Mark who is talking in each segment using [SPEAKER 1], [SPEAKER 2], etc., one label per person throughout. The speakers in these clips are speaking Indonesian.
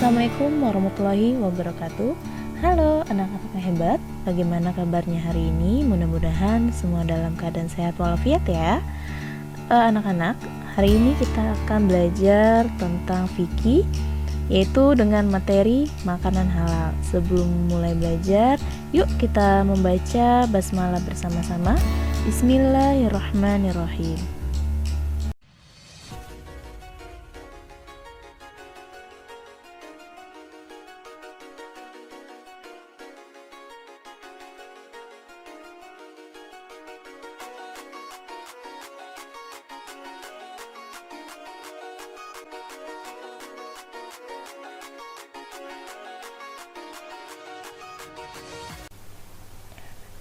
[SPEAKER 1] Assalamualaikum warahmatullahi wabarakatuh. Halo anak-anak yang hebat, bagaimana kabarnya hari ini? Mudah-mudahan semua dalam keadaan sehat walafiat ya. Anak-anak, hari ini kita akan belajar tentang fikih, yaitu dengan materi makanan halal. Sebelum mulai belajar, yuk kita membaca basmalah bersama-sama. Bismillahirrahmanirrahim.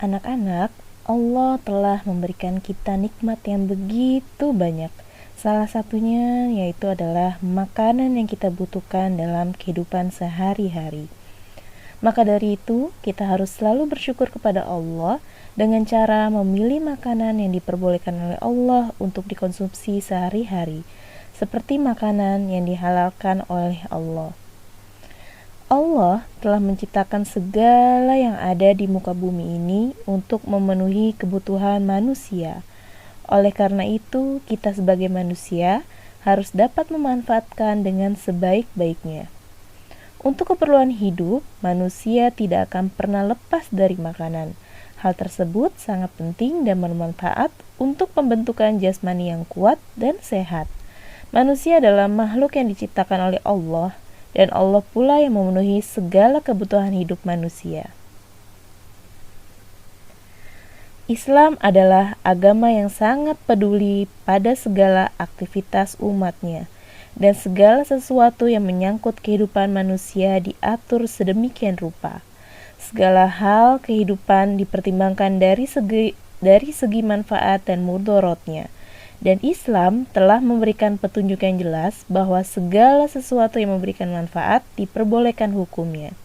[SPEAKER 1] Anak-anak, Allah telah memberikan kita nikmat yang begitu banyak. Salah satunya yaitu adalah makanan yang kita butuhkan dalam kehidupan sehari-hari. Maka dari itu, kita harus selalu bersyukur kepada Allah dengan cara memilih makanan yang diperbolehkan oleh Allah untuk dikonsumsi sehari-hari, seperti makanan yang dihalalkan oleh Allah. Allah telah menciptakan segala yang ada di muka bumi ini untuk memenuhi kebutuhan manusia. Oleh karena itu, kita sebagai manusia harus dapat memanfaatkan dengan sebaik-baiknya. Untuk keperluan hidup, manusia tidak akan pernah lepas dari makanan. Hal tersebut sangat penting dan bermanfaat untuk pembentukan jasmani yang kuat dan sehat. Manusia adalah makhluk yang diciptakan oleh Allah, dan Allah pula yang memenuhi segala kebutuhan hidup manusia. Islam adalah agama yang sangat peduli pada segala aktivitas umatnya, dan segala sesuatu yang menyangkut kehidupan manusia diatur sedemikian rupa. Segala hal kehidupan dipertimbangkan dari segi manfaat dan mudorotnya. Dan Islam telah memberikan petunjuk yang jelas bahwa segala sesuatu yang memberikan manfaat diperbolehkan hukumnya.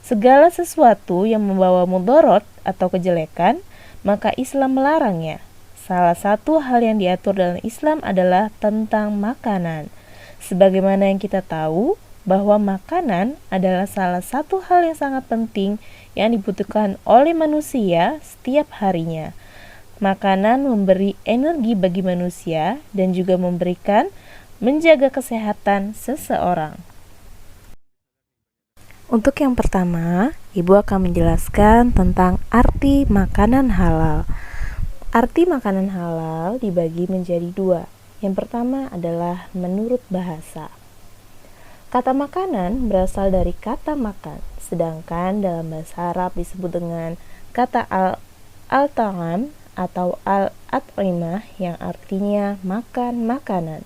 [SPEAKER 1] Segala sesuatu yang membawa mudorot atau kejelekan, maka Islam melarangnya. Salah satu hal yang diatur dalam Islam adalah tentang makanan. Sebagaimana yang kita tahu bahwa makanan adalah salah satu hal yang sangat penting yang dibutuhkan oleh manusia setiap harinya. Makanan memberi energi bagi manusia dan juga menjaga kesehatan seseorang. Untuk yang pertama, Ibu akan menjelaskan tentang arti makanan halal. Arti makanan halal dibagi menjadi dua. Yang pertama adalah menurut bahasa. Kata makanan berasal dari kata makan, sedangkan dalam bahasa Arab disebut dengan kata al-ta'am atau al-at'imah yang artinya makan makanan.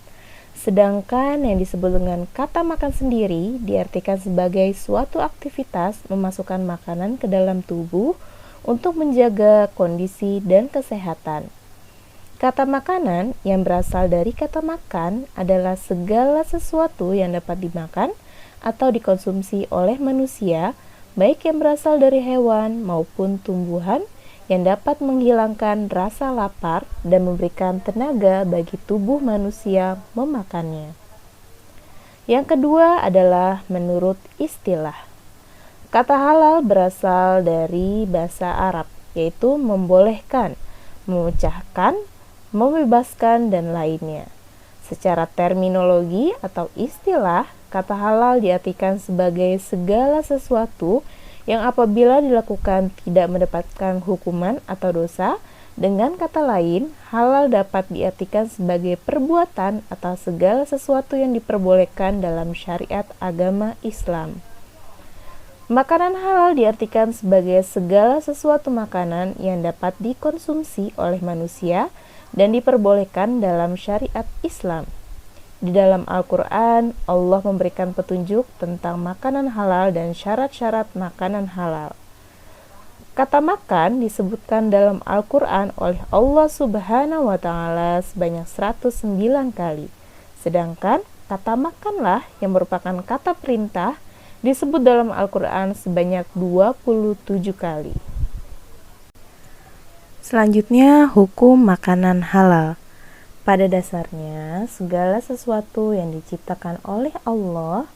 [SPEAKER 1] Sedangkan yang disebut dengan kata makan sendiri diartikan sebagai suatu aktivitas memasukkan makanan ke dalam tubuh untuk menjaga kondisi dan kesehatan. Kata makanan yang berasal dari kata makan adalah segala sesuatu yang dapat dimakan atau dikonsumsi oleh manusia, baik yang berasal dari hewan maupun tumbuhan, yang dapat menghilangkan rasa lapar dan memberikan tenaga bagi tubuh manusia memakannya. Yang kedua adalah menurut istilah. Kata halal berasal dari bahasa Arab, yaitu membolehkan, memecahkan, membebaskan, dan lainnya. Secara terminologi atau istilah, kata halal diartikan sebagai segala sesuatu yang apabila dilakukan tidak mendapatkan hukuman atau dosa. Dengan kata lain, halal dapat diartikan sebagai perbuatan atau segala sesuatu yang diperbolehkan dalam syariat agama Islam. Makanan halal diartikan sebagai segala sesuatu makanan yang dapat dikonsumsi oleh manusia dan diperbolehkan dalam syariat Islam. Di dalam Al-Quran, Allah memberikan petunjuk tentang makanan halal dan syarat-syarat makanan halal. Kata makan disebutkan dalam Al-Quran oleh Allah Subhanahu wa Ta'ala sebanyak 109 kali. Sedangkan kata makanlah yang merupakan kata perintah disebut dalam Al-Quran sebanyak 27 kali. Selanjutnya, hukum makanan halal. Pada dasarnya, segala sesuatu yang diciptakan oleh Allah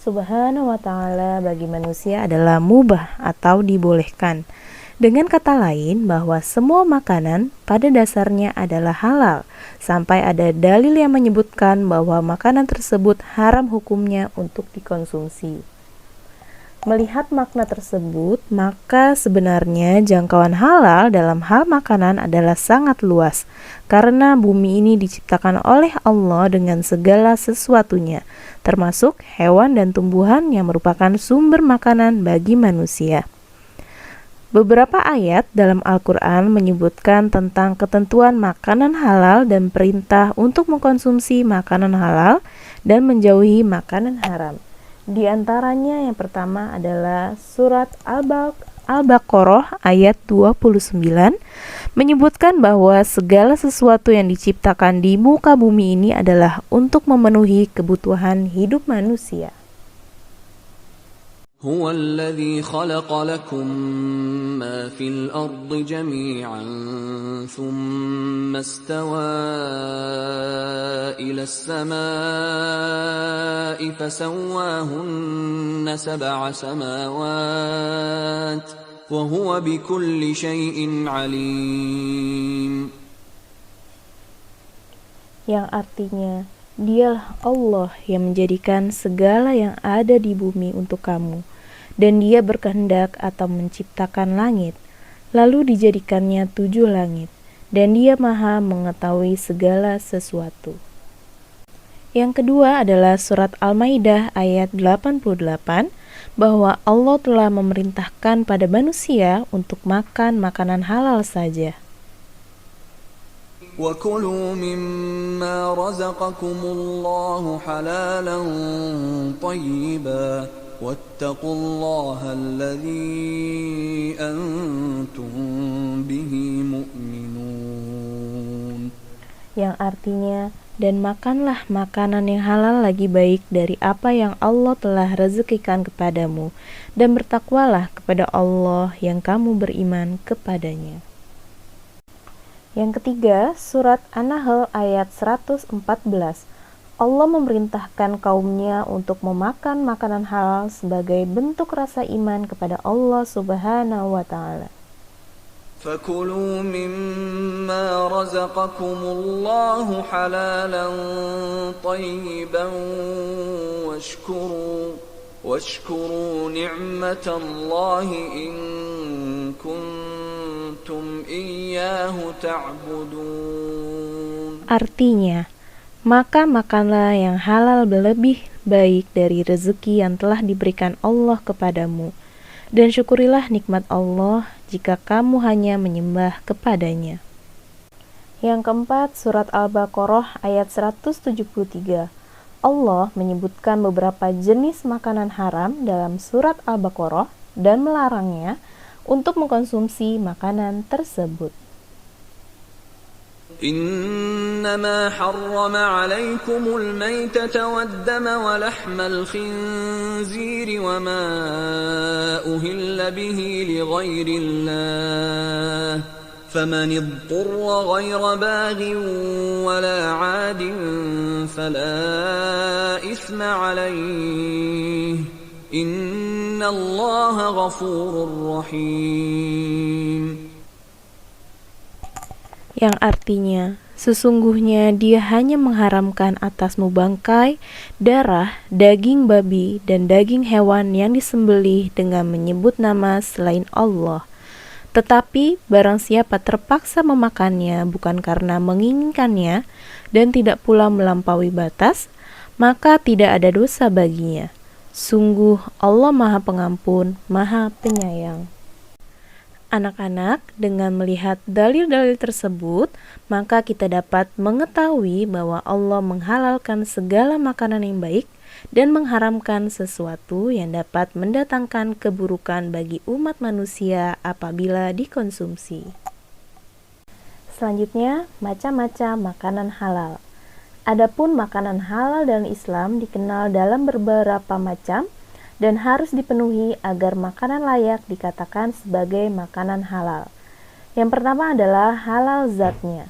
[SPEAKER 1] Subhanahu wa ta'ala bagi manusia adalah mubah atau dibolehkan. Dengan kata lain bahwa semua makanan pada dasarnya adalah halal, sampai ada dalil yang menyebutkan bahwa makanan tersebut haram hukumnya untuk dikonsumsi. Melihat makna tersebut, maka sebenarnya jangkauan halal dalam hal makanan adalah sangat luas, karena bumi ini diciptakan oleh Allah dengan segala sesuatunya, termasuk hewan dan tumbuhan yang merupakan sumber makanan bagi manusia. Beberapa ayat dalam Al-Quran menyebutkan tentang ketentuan makanan halal dan perintah untuk mengkonsumsi makanan halal dan menjauhi makanan haram. Di antaranya yang pertama adalah surat Al-Baqarah ayat 29 menyebutkan bahwa segala sesuatu yang diciptakan di muka bumi ini adalah untuk memenuhi kebutuhan hidup manusia.
[SPEAKER 2] هو الذي خلق لكم ما في الأرض جميعا ثم استوى إلى السماء فسواهن سبع سماوات وهو بكل شيء عليم.
[SPEAKER 1] Yang artinya, Dialah Allah yang menjadikan segala yang ada di bumi untuk kamu, dan Dia berkehendak atau menciptakan langit, lalu dijadikannya 7 langit, dan Dia Maha mengetahui segala sesuatu. Yang kedua adalah surat Al-Maidah ayat 88, bahwa Allah telah memerintahkan pada manusia untuk makan makanan halal saja.
[SPEAKER 2] وَكُلُوا مِمَّا رَزَقَكُمُ اللَّهُ حَلَالًا طَيِّبًا وَاتَّقُوا اللَّهَ الَّذِي أَنْتُمْ بِهِ مُؤْمِنُونَ.
[SPEAKER 1] Yang artinya, dan makanlah makanan yang halal lagi baik dari apa yang Allah telah rezekikan kepadamu, dan bertakwalah kepada Allah yang kamu beriman kepadanya. Yang ketiga, surat An-Nahl ayat 114. Allah memerintahkan kaumnya untuk memakan makanan halal sebagai bentuk rasa iman kepada Allah Subhanahu wa ta'ala.
[SPEAKER 2] فَكُلُوا مِمَّا رَزَقَكُمُ اللَّهُ حَلَالًا طَيِّبًا وَاشْكُرُوا نِعْمَةَ اللَّهِ إِن كُنتُمْ إِيَّاهُ تَعْبُدُونَ.
[SPEAKER 1] Artinya, maka makanlah yang halal lebih baik dari rezeki yang telah diberikan Allah kepadamu, dan syukurilah nikmat Allah jika kamu hanya menyembah kepadanya. Yang keempat, surat Al-Baqarah ayat 173. Allah menyebutkan beberapa jenis makanan haram dalam surat Al-Baqarah dan melarangnya untuk mengkonsumsi makanan tersebut.
[SPEAKER 2] إنما حرم عليكم الميتة والدم ولحم الخنزير وما أهل به لغير الله فمن اضطر غير باغ ولا عاد فلا إثم عليه إن الله غفور رحيم.
[SPEAKER 1] Yang artinya, sesungguhnya Dia hanya mengharamkan atasmu bangkai, darah, daging babi, dan daging hewan yang disembelih dengan menyebut nama selain Allah. Tetapi barang siapa terpaksa memakannya bukan karena menginginkannya dan tidak pula melampaui batas, maka tidak ada dosa baginya. Sungguh Allah Maha Pengampun, Maha Penyayang. Anak-anak, dengan melihat dalil-dalil tersebut, maka kita dapat mengetahui bahwa Allah menghalalkan segala makanan yang baik dan mengharamkan sesuatu yang dapat mendatangkan keburukan bagi umat manusia apabila dikonsumsi. Selanjutnya, macam-macam makanan halal. Adapun makanan halal dalam Islam dikenal dalam beberapa macam dan harus dipenuhi agar makanan layak dikatakan sebagai makanan halal. Yang pertama adalah halal zatnya.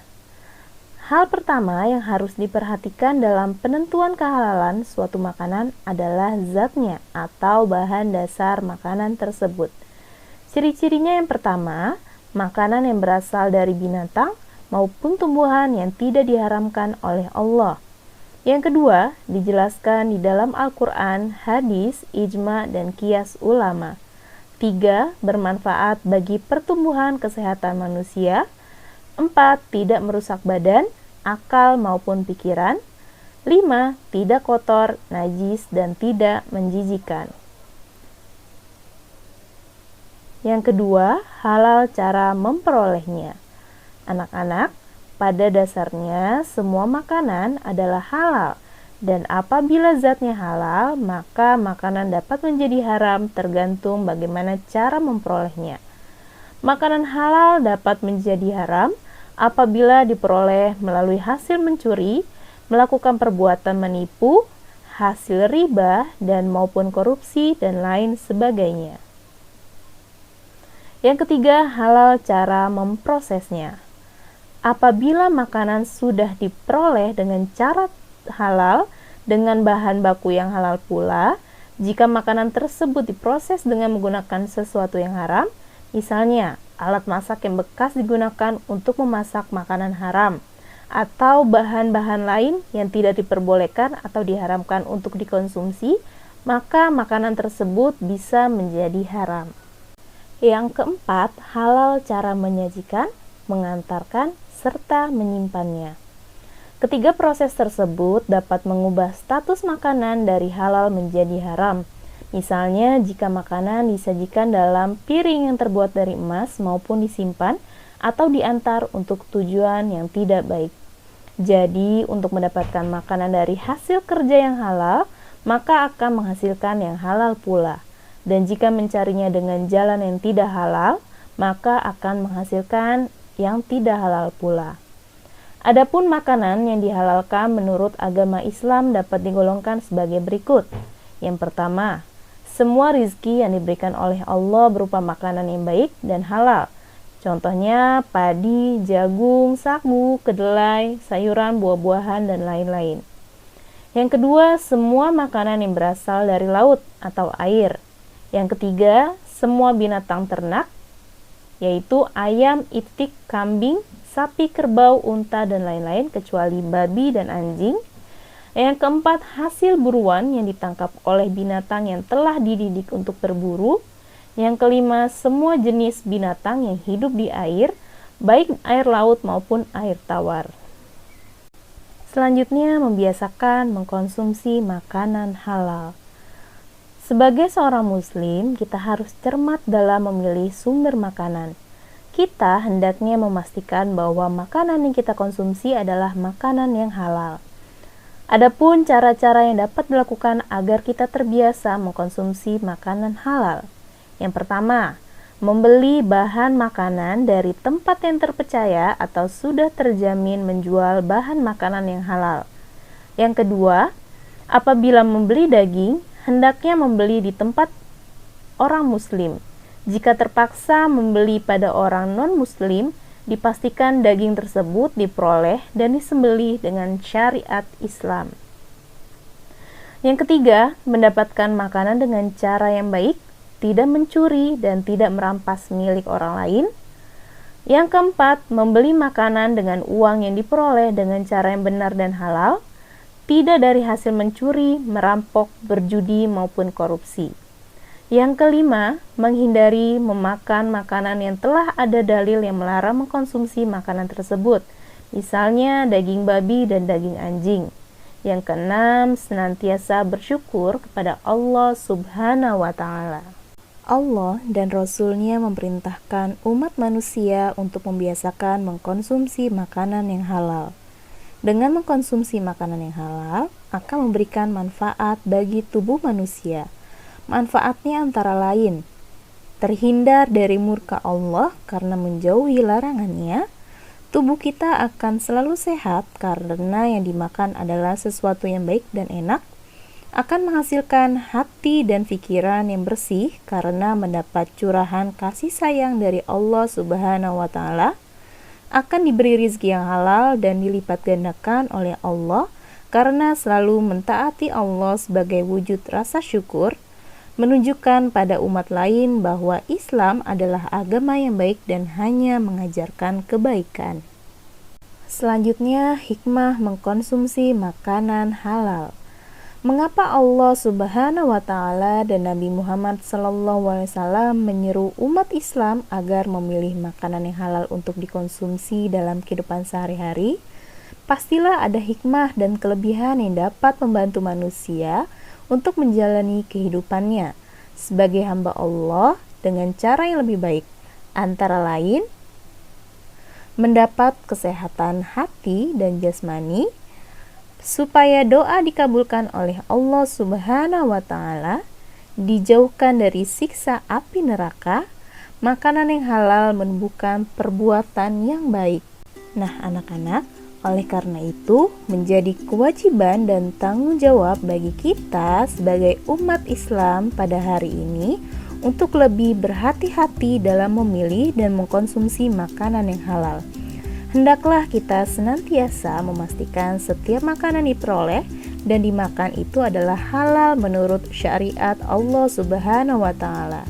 [SPEAKER 1] Hal pertama yang harus diperhatikan dalam penentuan kehalalan suatu makanan adalah zatnya atau bahan dasar makanan tersebut. Ciri-cirinya yang pertama, makanan yang berasal dari binatang maupun tumbuhan yang tidak diharamkan oleh Allah. Yang kedua, dijelaskan di dalam Al-Quran, hadis, ijma, dan qiyas ulama. 3. Bermanfaat bagi pertumbuhan kesehatan manusia. 4. Tidak merusak badan, akal maupun pikiran. 5. Tidak kotor, najis, dan tidak menjijikan. Yang kedua, halal cara memperolehnya. Anak-anak, pada dasarnya semua makanan adalah halal, dan apabila zatnya halal, maka makanan dapat menjadi haram tergantung bagaimana cara memperolehnya. Makanan halal dapat menjadi haram apabila diperoleh melalui hasil mencuri, melakukan perbuatan menipu, hasil riba, dan maupun korupsi, dan lain sebagainya. Yang ketiga, halal cara memprosesnya. Apabila makanan sudah diperoleh dengan cara halal, dengan bahan baku yang halal pula, jika makanan tersebut diproses dengan menggunakan sesuatu yang haram, misalnya alat masak yang bekas digunakan untuk memasak makanan haram, atau bahan-bahan lain yang tidak diperbolehkan atau diharamkan untuk dikonsumsi, maka makanan tersebut bisa menjadi haram. Yang keempat, halal cara menyajikan, mengantarkan, serta menyimpannya. Ketiga proses tersebut dapat mengubah status makanan dari halal menjadi haram. Misalnya, jika makanan disajikan dalam piring yang terbuat dari emas maupun disimpan atau diantar untuk tujuan yang tidak baik. Jadi, untuk mendapatkan makanan dari hasil kerja yang halal, maka akan menghasilkan yang halal pula. Dan jika mencarinya dengan jalan yang tidak halal, maka akan menghasilkan yang tidak halal pula. Adapun makanan yang dihalalkan menurut agama Islam dapat digolongkan sebagai berikut. Yang pertama, semua rizki yang diberikan oleh Allah berupa makanan yang baik dan halal. Contohnya padi, jagung, sagu, kedelai, sayuran, buah-buahan, dan lain-lain. Yang kedua, semua makanan yang berasal dari laut atau air. Yang ketiga, semua binatang ternak, yaitu ayam, itik, kambing, sapi, kerbau, unta, dan lain-lain, kecuali babi dan anjing. Yang keempat, hasil buruan yang ditangkap oleh binatang yang telah dididik untuk berburu. Yang kelima, semua jenis binatang yang hidup di air, baik air laut maupun air tawar. Selanjutnya, membiasakan mengkonsumsi makanan halal. Sebagai seorang muslim, kita harus cermat dalam memilih sumber makanan. Kita hendaknya memastikan bahwa makanan yang kita konsumsi adalah makanan yang halal. Adapun cara-cara yang dapat dilakukan agar kita terbiasa mengkonsumsi makanan halal. Yang pertama, membeli bahan makanan dari tempat yang terpercaya atau sudah terjamin menjual bahan makanan yang halal. Yang kedua, apabila membeli daging, hendaknya membeli di tempat orang muslim. Jika terpaksa membeli pada orang non-muslim, dipastikan daging tersebut diperoleh dan disembelih dengan syariat Islam. Yang ketiga, mendapatkan makanan dengan cara yang baik, tidak mencuri dan tidak merampas milik orang lain. Yang keempat, membeli makanan dengan uang yang diperoleh dengan cara yang benar dan halal, tidak dari hasil mencuri, merampok, berjudi, maupun korupsi. Yang kelima, menghindari memakan makanan yang telah ada dalil yang melarang mengkonsumsi makanan tersebut, misalnya daging babi dan daging anjing. Yang keenam, senantiasa bersyukur kepada Allah Subhanahu wa Ta'ala. Allah dan Rasul-Nya memerintahkan umat manusia untuk membiasakan mengkonsumsi makanan yang halal. Dengan mengkonsumsi makanan yang halal, akan memberikan manfaat bagi tubuh manusia. Manfaatnya antara lain, terhindar dari murka Allah karena menjauhi larangannya. Tubuh kita akan selalu sehat karena yang dimakan adalah sesuatu yang baik dan enak. Akan menghasilkan hati dan pikiran yang bersih karena mendapat curahan kasih sayang dari Allah Subhanahu wa Ta'ala. akan diberi rizki yang halal dan dilipat gandakan oleh Allah karena selalu mentaati Allah sebagai wujud rasa syukur, menunjukkan pada umat lain bahwa Islam adalah agama yang baik dan hanya mengajarkan kebaikan. Selanjutnya, hikmah mengkonsumsi makanan halal. Mengapa Allah Subhanahu wa Ta'ala dan Nabi Muhammad SAW menyeru umat Islam agar memilih makanan yang halal untuk dikonsumsi dalam kehidupan sehari-hari? Pastilah ada hikmah dan kelebihan yang dapat membantu manusia untuk menjalani kehidupannya sebagai hamba Allah dengan cara yang lebih baik, antara lain mendapat kesehatan hati dan jasmani, supaya doa dikabulkan oleh Allah Subhanahu wa Ta'ala, dijauhkan dari siksa api neraka. Makanan yang halal menumbuhkan perbuatan yang baik. Nah, anak-anak, oleh karena itu menjadi kewajiban dan tanggung jawab bagi kita sebagai umat Islam pada hari ini untuk lebih berhati-hati dalam memilih dan mengkonsumsi makanan yang halal. Hendaklah kita senantiasa memastikan setiap makanan diperoleh dan dimakan itu adalah halal menurut syariat Allah Subhanahu wa Ta'ala.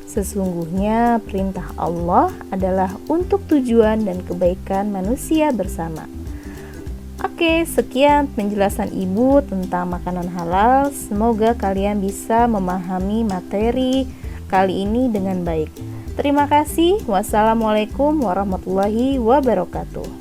[SPEAKER 1] Sesungguhnya perintah Allah adalah untuk tujuan dan kebaikan manusia bersama. Oke, sekian penjelasan Ibu tentang makanan halal. Semoga kalian bisa memahami materi kali ini dengan baik. Terima kasih. Wassalamualaikum warahmatullahi wabarakatuh.